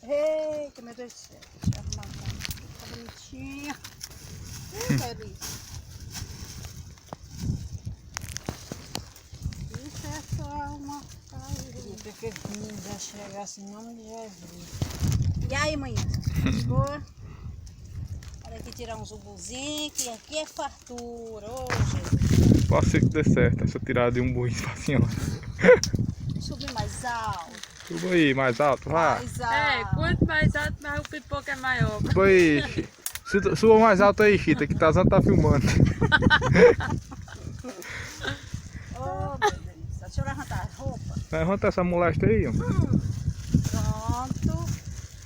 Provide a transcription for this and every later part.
Eita, meu Deus do céu. Deixa eu arrumar tá bonitinha. Delícia. Isso é só uma Queria que o menino já chegasse em nome de Jesus. E aí, manhã? Boa? Olha aqui tirar uns ubuzinhos, que aqui é fartura. Ô, Jesus. Pode ser que dê certo essa tirada de um buim pra senhora. Subir mais alto. Suba aí, mais alto, vá. Mais alto. É, quanto mais alto, mais o pipoca é maior. Suba aí, suba mais alto aí, Chita, que Tazan tá filmando. Ô, meu Deus. Deixa eu levantar as roupas. Levanta essa molesta aí, ó. Pronto.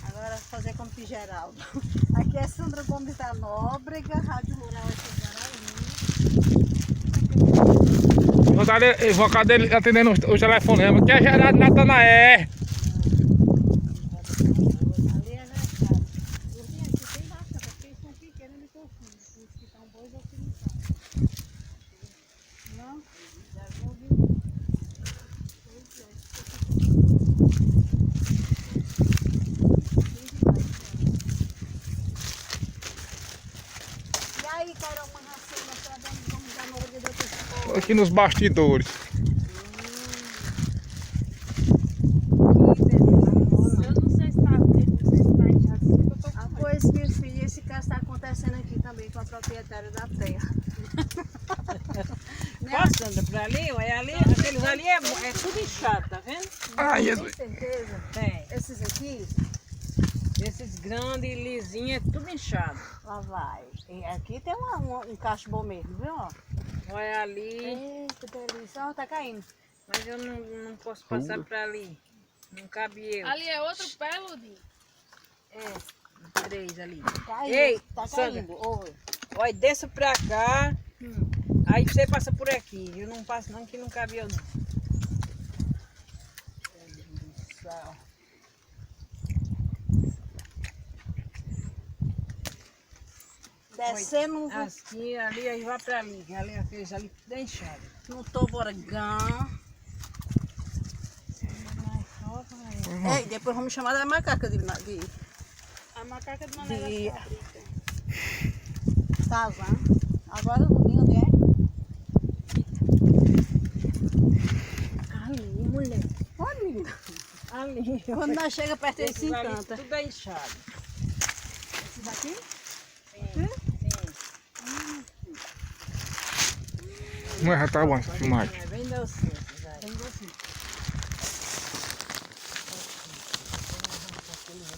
Agora fazer como que Geraldo. Aqui é Sandra Gomes da Nóbrega, Rádio Rural aqui de Araújo. Invocado dele atendendo o telefonema, que é Gerardo Natanaé. Ali é verdade. Eu vim aqui bem baixa, porque eles estão pequenos e fofinhos. Os que estão bons ou que não estão. Não? Já vou vir. Pois é. E aí, Carol, uma racena para vamos dar uma olhada desse povo. Tô aqui nos bastidores. Eu não sei se tá vendo, não sei se tá inchado, eu tô Ah, com pois, minha filha, esse caso está acontecendo aqui também com a proprietária da terra. Passando pra ali, olha ali, aqueles ali é tudo inchado, tá vendo? Ai, Tem Jesus. certeza? Tem. Esses aqui, Esses grandes e lisinhos é tudo inchado. lá vai. E aqui tem um cacho bom mesmo, viu? ó? Olha ali, Eita, delícia. Ó, tá caindo. mas eu não posso passar pra ali. Não cabe eu. Ali é outro pé, Ludinho? É, Três ali. caiu. Ei, tá Sandra. caindo. Oi. Olha, desça pra cá. Aí você passa por aqui. Eu não passo não, que não cabe eu não. Céu. Descendo Assim, ali, aí vai pra ali. Ali, aqueles ali, tudo é inchado. no tobogã. É, e depois vamos chamar da macaca de A macaca de maneira De- fabrica. Tazan. Agora o domingo, onde é? Ali, mulher. Olha, Ali. quando nós chega perto ele se Esses ali, encanta. tudo é inchado. Esse daqui? Sim. Mas já tá bom essa filmagem. Bem deu certo.